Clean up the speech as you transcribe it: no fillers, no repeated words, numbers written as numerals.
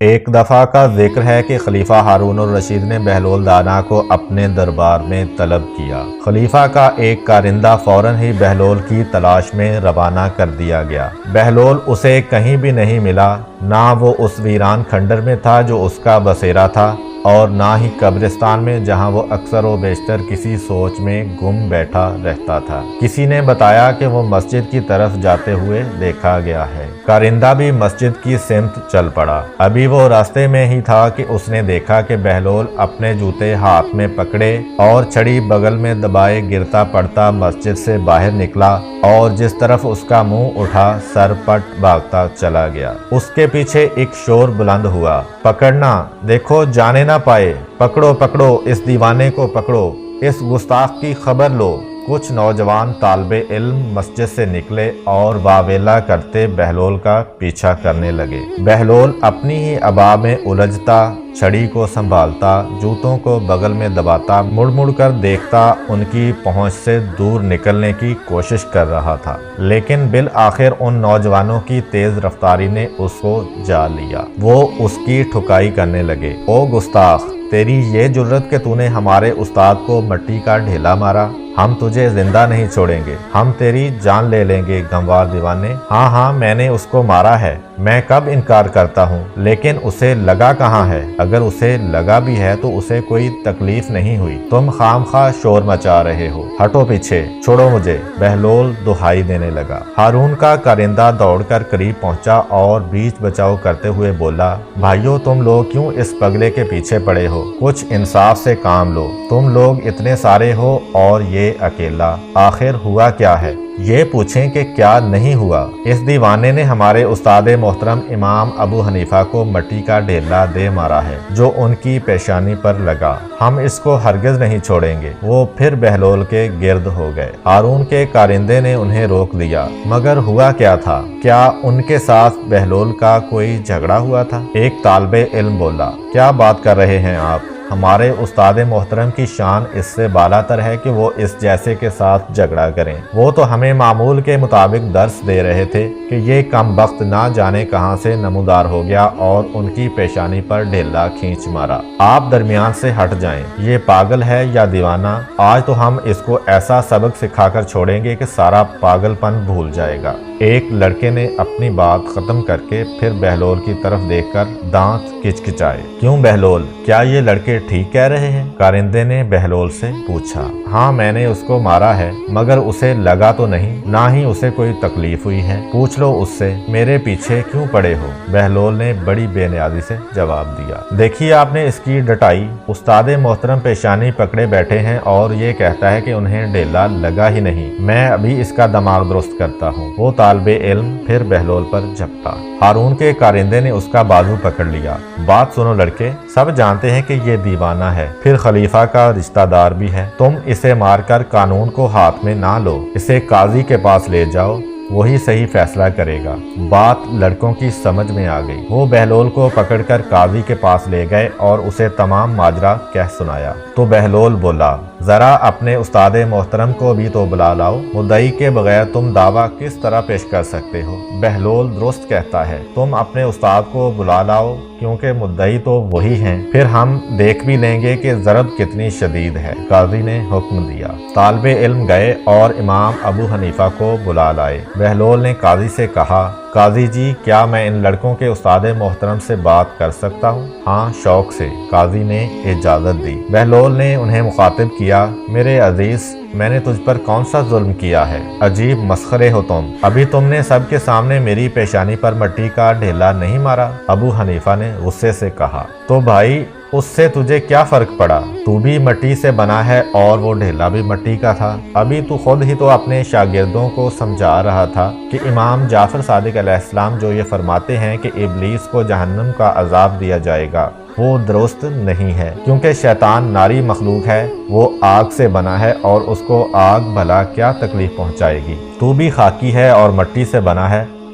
ایک دفعہ کا ذکر ہے کہ خلیفہ ہارون الرشید نے بہلول دانا کو اپنے دربار میں طلب کیا۔ خلیفہ کا ایک کارندہ فوراً ہی بہلول کی تلاش میں روانہ کر دیا گیا۔ بہلول اسے کہیں بھی نہیں ملا، نہ وہ اس ویران کھنڈر میں تھا جو اس کا بسیرا تھا، اور نہ ہی قبرستان میں جہاں وہ اکثر و بیشتر کسی سوچ میں گم بیٹھا رہتا تھا۔ کسی نے بتایا کہ وہ مسجد کی طرف جاتے ہوئے دیکھا گیا ہے۔ کارندہ بھی مسجد کی سمت چل پڑا۔ ابھی وہ راستے میں ہی تھا کہ اس نے دیکھا کہ بہلول اپنے جوتے ہاتھ میں پکڑے اور چھڑی بغل میں دبائے گرتا پڑتا مسجد سے باہر نکلا، اور جس طرف اس کا منہ اٹھا سر پٹ بھاگتا چلا گیا۔ اس کے پیچھے ایک شور بلند ہوا، پکڑنا، دیکھو جانے نہ پائے، پکڑو پکڑو، اس دیوانے کو پکڑو، اس گستاخ کی خبر لو۔ کچھ نوجوان طالب علم مسجد سے نکلے اور واویلا کرتے بہلول کا پیچھا کرنے لگے۔ بہلول اپنی ہی عبا میں الجھتا، چھڑی کو سنبھالتا، جوتوں کو بغل میں دباتا، مڑ مڑ کر دیکھتا، ان کی پہنچ سے دور نکلنے کی کوشش کر رہا تھا، لیکن بالآخر ان نوجوانوں کی تیز رفتاری نے اس کو جا لیا۔ وہ اس کی ٹھکائی کرنے لگے، او گستاخ، تیری یہ جرت کہ تو نے ہمارے استاد کو مٹی کا ڈھیلا مارا، ہم تجھے زندہ نہیں چھوڑیں گے، ہم تیری جان لے لیں گے گنوار دیوانے۔ ہاں ہاں، میں نے اس کو مارا ہے، میں کب انکار کرتا ہوں، لیکن اسے لگا کہاں ہے؟ اگر اسے لگا بھی ہے تو اسے کوئی تکلیف نہیں ہوئی، تم خام خواہ شور مچا رہے ہو، ہٹو پیچھے، چھوڑو مجھے۔ بہلول دہائی دینے لگا۔ ہارون کا کارندہ دوڑ کر قریب پہنچا اور بیچ بچاؤ کرتے ہوئے بولا، بھائیو، تم لوگ کیوں اس پگلے کے پیچھے پڑے ہو؟ کچھ انصاف سے کام لو، تم لوگ اتنے سارے ہو اور یہ اکیلا، آخر ہوا کیا ہے؟ یہ پوچھیں کہ کیا نہیں ہوا؟ اس دیوانے نے ہمارے استاد محترم امام ابو حنیفہ کو مٹی کا ڈھیلا دے مارا ہے جو ان کی پیشانی پر لگا، ہم اس کو ہرگز نہیں چھوڑیں گے۔ وہ پھر بہلول کے گرد ہو گئے۔ ہارون کے کارندے نے انہیں روک دیا، مگر ہوا کیا تھا؟ کیا ان کے ساتھ بہلول کا کوئی جھگڑا ہوا تھا؟ ایک طالب علم بولا، کیا بات کر رہے ہیں آپ؟ ہمارے استاد محترم کی شان اس سے بالا تر ہے کہ وہ اس جیسے کے ساتھ جھگڑا کریں۔ وہ تو ہمیں معمول کے مطابق درس دے رہے تھے کہ یہ کم بخت نہ جانے کہاں سے نمودار ہو گیا اور ان کی پیشانی پر ڈھیلا کھینچ مارا۔ آپ درمیان سے ہٹ جائیں، یہ پاگل ہے یا دیوانہ؟ آج تو ہم اس کو ایسا سبق سکھا کر چھوڑیں گے کہ سارا پاگل پن بھول جائے گا۔ ایک لڑکے نے اپنی بات ختم کر کے پھر بہلول کی طرف دیکھ کر دانت کچکچائے۔ کیوں بہلول، کیا یہ لڑکے ٹھیک کہہ رہے ہیں؟ کارندے نے بہلول سے پوچھا۔ ہاں، میں نے اس کو مارا ہے، مگر اسے لگا تو نہیں، نہ ہی اسے کوئی تکلیف ہوئی ہے، پوچھ لو اس سے۔ میرے پیچھے کیوں پڑے ہو؟ بہلول نے بڑی بے نیازی سے جواب دیا۔ دیکھیے آپ نے اس کی ڈٹائی، استاد محترم پیشانی پکڑے بیٹھے ہیں اور یہ کہتا ہے کہ انہیں ڈھیلا لگا ہی نہیں، میں ابھی اس کا دماغ درست کرتا ہوں۔ وہ طالب علم پھر بہلول پر جھپٹا۔ ہارون کے کارندے نے اس کا بازو پکڑ لیا۔ بات سنو لڑکے، سب جانتے ہیں کہ یہ دیوانہ ہے، پھر خلیفہ کا رشتہ دار بھی ہے، تم اسے مار کر قانون کو ہاتھ میں نہ لو، اسے قاضی کے پاس لے جاؤ، وہی صحیح فیصلہ کرے گا۔ بات لڑکوں کی سمجھ میں آ گئی۔ وہ بہلول کو پکڑ کر قاضی کے پاس لے گئے اور اسے تمام ماجرا کہہ سنایا۔ تو بہلول بولا، ذرا اپنے استاد محترم کو بھی تو بلا لاؤ، مدعی کے بغیر تم دعویٰ کس طرح پیش کر سکتے ہو؟ بہلول درست کہتا ہے، تم اپنے استاد کو بلا لاؤ، کیونکہ مدعی تو وہی ہیں، پھر ہم دیکھ بھی لیں گے کہ ضرب کتنی شدید ہے۔ قاضی نے حکم دیا۔ طالب علم گئے اور امام ابو حنیفہ کو بلا لائے۔ بہلول نے قاضی سے کہا، قاضی جی، کیا میں ان لڑکوں کے استاد محترم سے بات کر سکتا ہوں؟ ہاں، شوق سے، قاضی نے اجازت دی۔ بہلول نے انہیں مخاطب کیا، میرے عزیز، میں نے تجھ پر کون سا ظلم کیا ہے؟ عجیب مسخرے ہو تم، ابھی تم نے سب کے سامنے میری پیشانی پر مٹی کا ڈھیلا نہیں مارا؟ ابو حنیفہ نے غصے سے کہا۔ تو بھائی، اس سے تجھے کیا فرق پڑا؟ تو بھی مٹی سے بنا ہے اور وہ ڈھیلا بھی مٹی کا تھا۔ ابھی تو خود ہی تو اپنے شاگردوں کو سمجھا رہا تھا کہ امام جعفر صادق علیہ السلام جو یہ فرماتے ہیں کہ ابلیس کو جہنم کا عذاب دیا جائے گا، وہ درست نہیں ہے، کیونکہ شیطان ناری مخلوق ہے، وہ آگ سے بنا ہے اور اس کو آگ بھلا کیا تکلیف پہنچائے گی؟ تو بھی خاکی ہے اور مٹی سے بنا ہے،